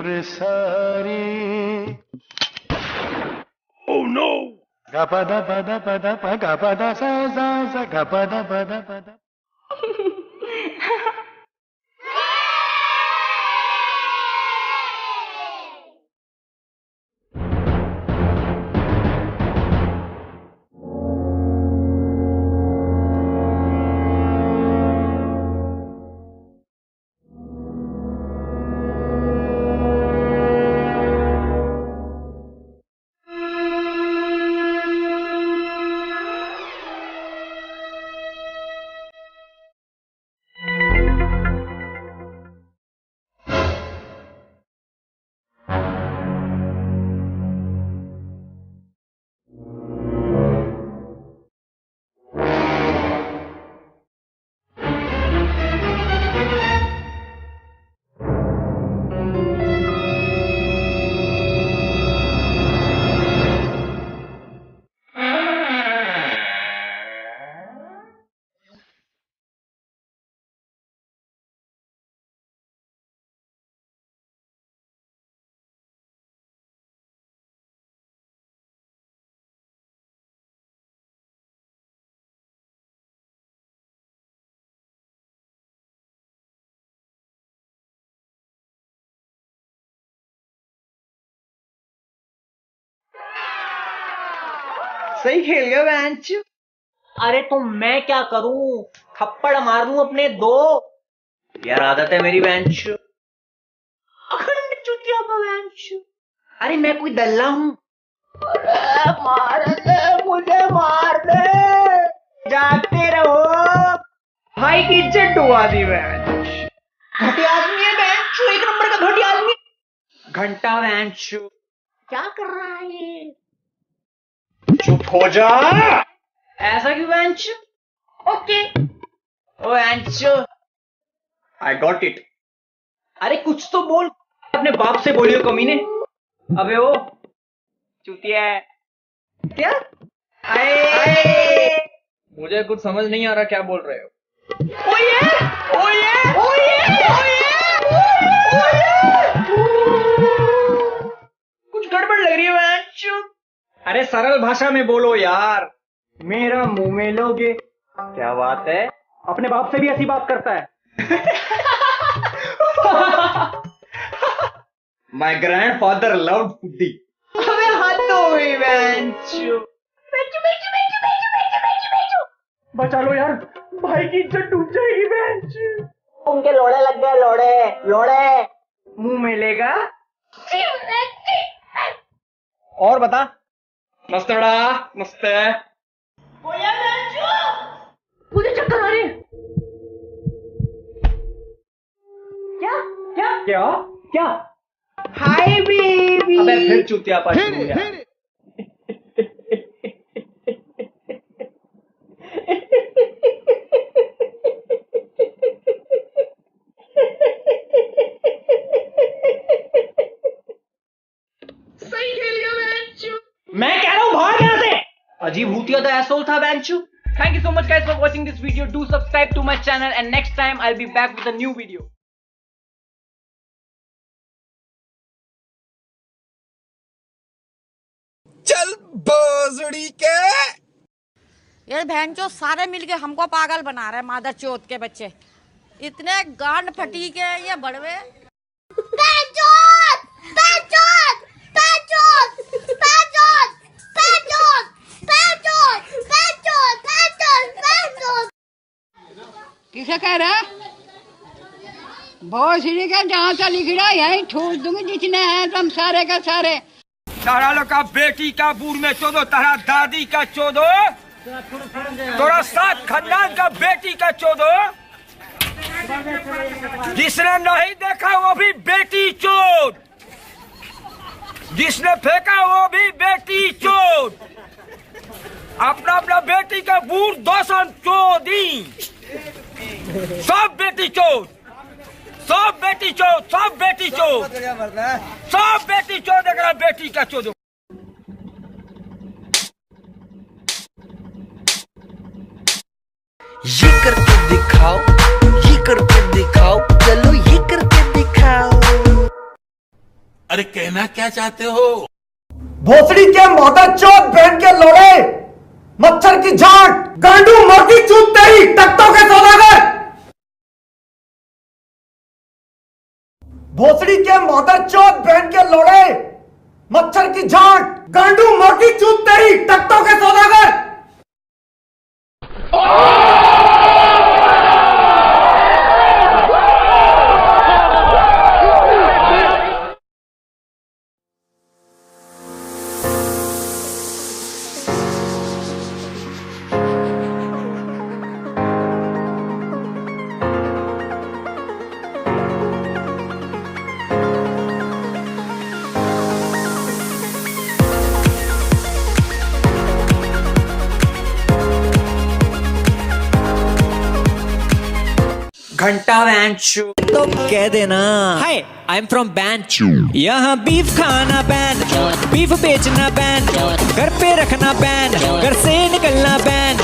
उम्र सारी। Oh no! गा पदा पदा पदा प गा पदा सा सा सा गा पदा पदा पदा। सही खेल गया बेंच। अरे तो मैं क्या करूं, थप्पड़ मार दूं अपने दो। यार आदत है मेरी बेंच। अखंड चुतिया का बेंच। अरे मैं कोई दल्ला हूं। अरे मार दे, मुझे मार दे। जागते रहो, भाई की इज्जत डुबा दी बेंच। घटिया आदमी है बेंच, एक नंबर का घटिया आदमी। घंटा बेंच क्या कर रहा है ये? चुप हो जा। ऐसा क्यों bench? Okay oh bench, I got it. अरे कुछ तो बोल। अपने बाप से बोलियो कमीने। अबे ओ चूतिया है क्या? आए मुझे कुछ समझ नहीं आ रहा क्या बोल रहे हो। ओए ओए ओए ओए कुछ गड़बड़ लग रही है बेंच। अरे सरल भाषा में बोलो यार। मेरा मुंह में लोगे। क्या बात है, अपने बाप से भी ऐसी बात करता है। My grandfather loved pudding. अबे हद हो गई बेंच। बचा लो यार, भाई की इज्जत डूब जाएगी बेंच। उनके लोड़े लग गए, लोड़े लोड़े मुंह में लेगा। और बता। मस्त बड़ा मस्त है। मुझे चक्कर आ रहे हैं। क्या क्या क्या क्या? Hi baby. अबे फिर चूतिया पास हो गया। सही खेल गया बेंचू। मैं कह रहा हूँ भाग यहाँ से। अजीब भूतिया तो एसोल था बेंचू। Thank you so much guys for watching this video. Do subscribe to my channel and next time I'll be back with a new video. चल भोसड़ी के। ये बहनचोद सारे मिलके हमको पागल बना रहे हैं, मादर चोद के बच्चे। इतने गांड फटी के ये बड़वे। किसे कह रहा? भोसड़ी का जहाँ से लिख रहा यही ठूस दूंगी जितने हैं तुम सारे का सारे। तारा लोग का बेटी का बूढ़ में चोदो, तारा दादी का चोदो, तोरा साथ खानदान का बेटी का चोदो। जिसने नहीं देखा वो भी बेटी चोद, जिसने फेंका वो भी बेटी चोद। अपना अपना बेटी का बूढ़ दोसन चोदी। सब बेटी चोद, सब बेटी चोद, सब बेटी चोद, सब बेटी चोद। अगर बेटी का चोद ये करके दिखाओ, ये करके दिखाओ, चलो ये करके दिखाओ। अरे कहना क्या चाहते हो? भोसड़ी के मादर चौथ बहन के लोड़े, मच्छर की झांट, गांडू मोटी चूत तेरी टकटों के सौदागर। भोसड़ी के मादर चौथ बहन के लोड़े, मच्छर की झांट, गांडू मोटी चूत तेरी टकटों के सौदागर। घंटा वैंचू तो कह देना हाय आई एम फ्रॉम बैंचू। यहाँ बीफ खाना बैन, बीफ बेचना बैन, घर पे रखना बैन, घर से निकलना ban.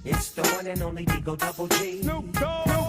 It's the one and only Digo Double G.